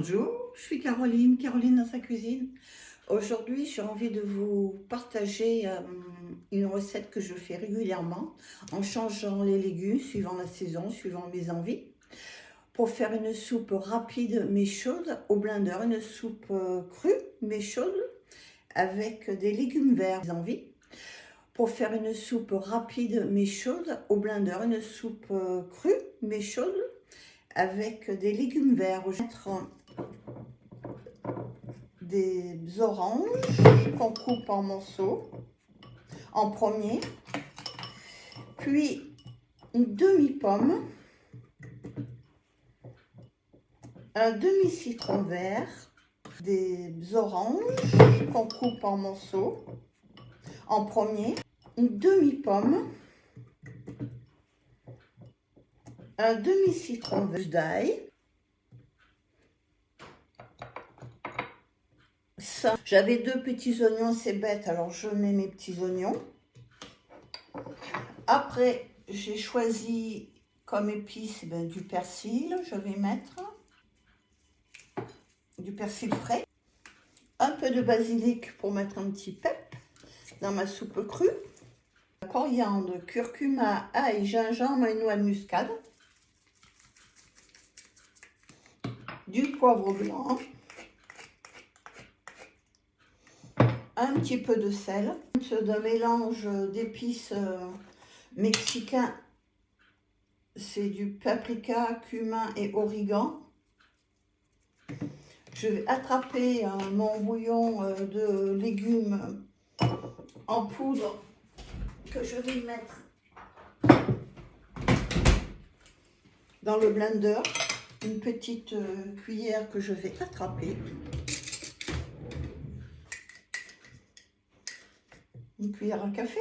Bonjour, je suis Caroline, Caroline dans sa cuisine. Aujourd'hui, j'ai envie de vous partager une recette que je fais régulièrement en changeant les légumes suivant la saison, suivant mes envies. Pour faire une soupe rapide mais chaude au blender, une soupe crue mais chaude avec des légumes verts, des envies. Pour faire une soupe rapide mais chaude au blender, une soupe crue mais chaude avec des légumes verts. Je vais mettre des oranges qu'on coupe en morceaux en premier, puis une demi-pomme, un demi-citron vert, des oranges qu'on coupe en morceaux en premier, une demi-pomme, un demi-citron vert d'ail. Ça, j'avais 2 petits oignons, c'est bête, alors je mets mes petits oignons. Après, j'ai choisi comme épice du persil, je vais mettre du persil frais, un peu de basilic pour mettre un petit pep dans ma soupe crue, coriandre, curcuma, ail, gingembre et noix de muscade, du poivre blanc, un petit peu de sel, d'un mélange d'épices mexicains, c'est du paprika, cumin et origan. Je vais attraper mon bouillon de légumes en poudre que je vais mettre dans le blender. Une petite cuillère que je vais attraper. Une cuillère à café.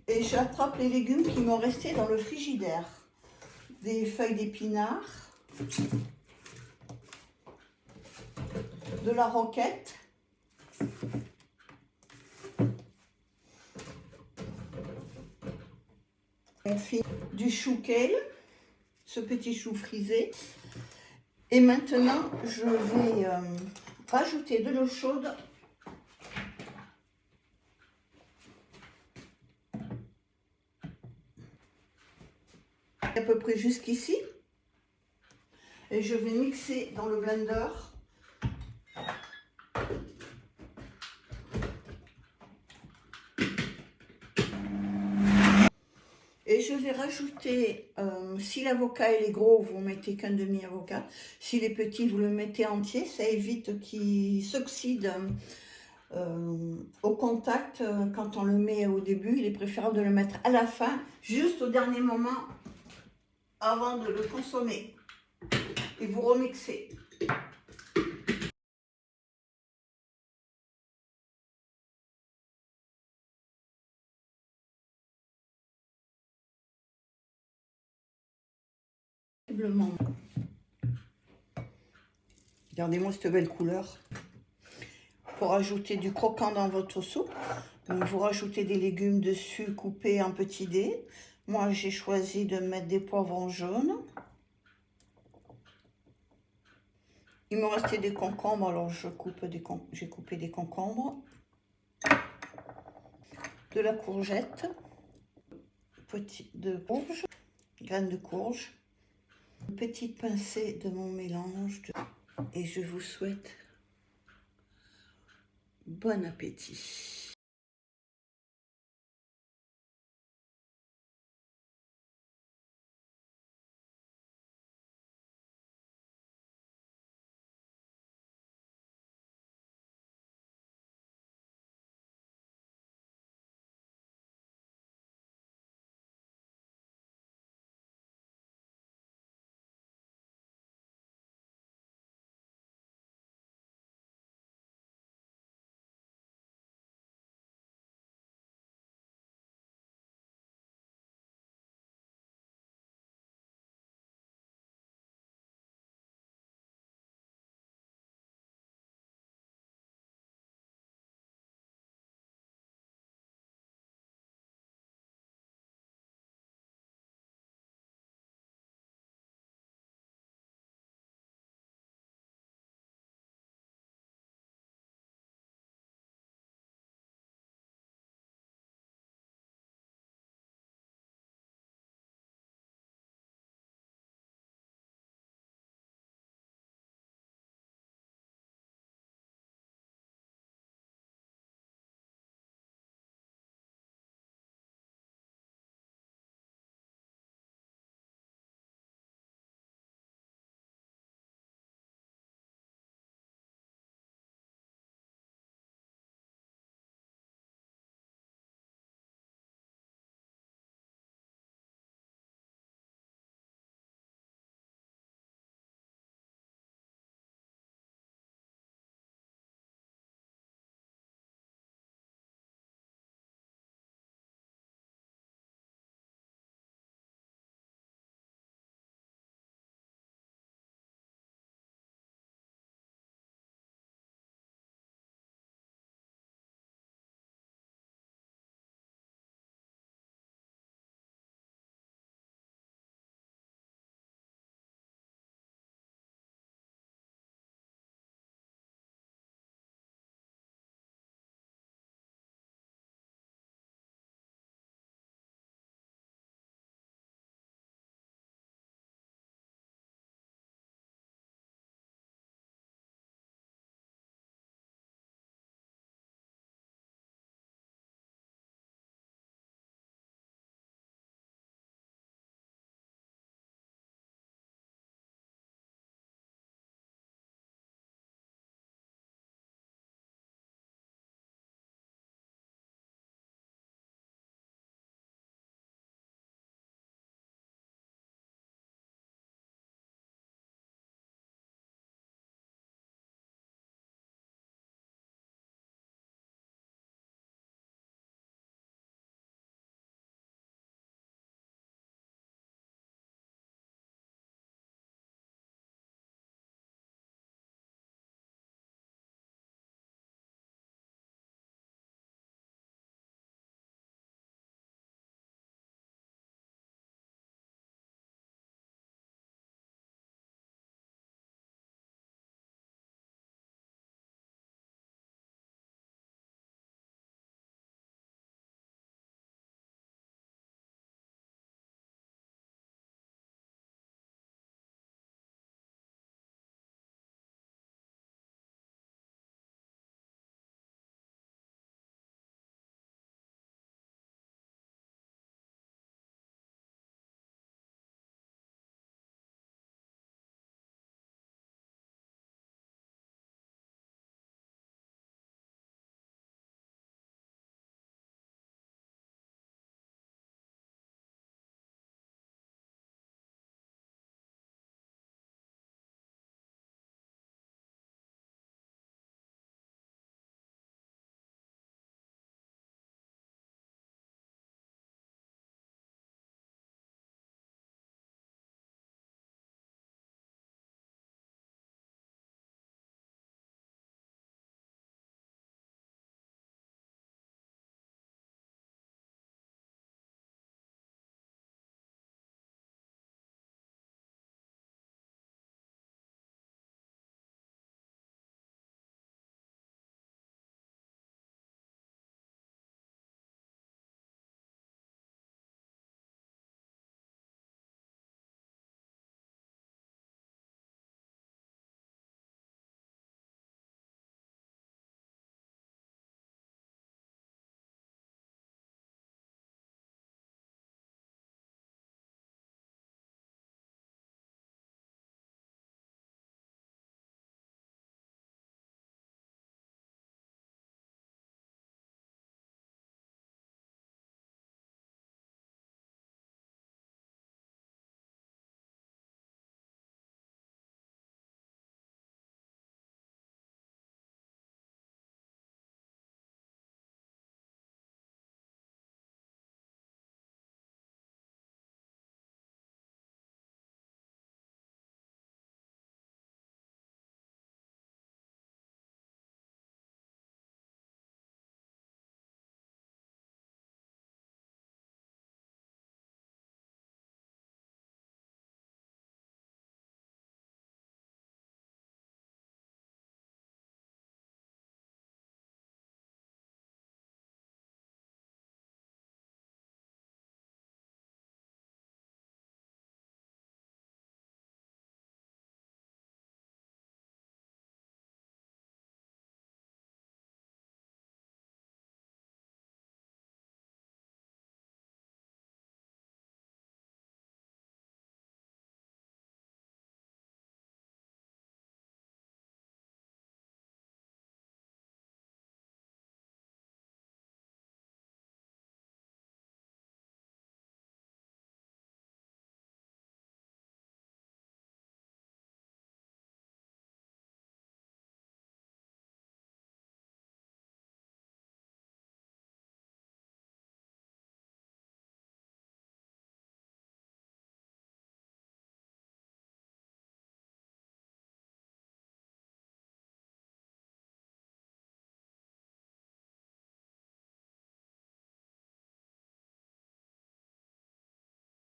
Et j'attrape les légumes qui m'ont resté dans le frigidaire. Des feuilles d'épinards, de la roquette, du chou kale, ce petit chou frisé. Et maintenant, je vais rajouter de l'eau chaude à peu près jusqu'ici. Et je vais mixer dans le blender. Et je vais rajouter, si l'avocat il est gros, vous mettez qu'un demi-avocat. S'il est petit, vous le mettez entier. Ça évite qu'il s'oxyde au contact quand on le met au début. Il est préférable de le mettre à la fin, juste au dernier moment, avant de le consommer. Et vous remixez. Regardez-moi cette belle couleur. Pour ajouter du croquant dans votre soupe, donc vous rajoutez des légumes dessus coupés en petits dés. Moi, j'ai choisi de mettre des poivrons jaunes. Il me restait des concombres, alors j'ai coupé des concombres. De la courgette, de courge, graines de courge. Une petite pincée de mon mélange. Et je vous souhaite bon appétit.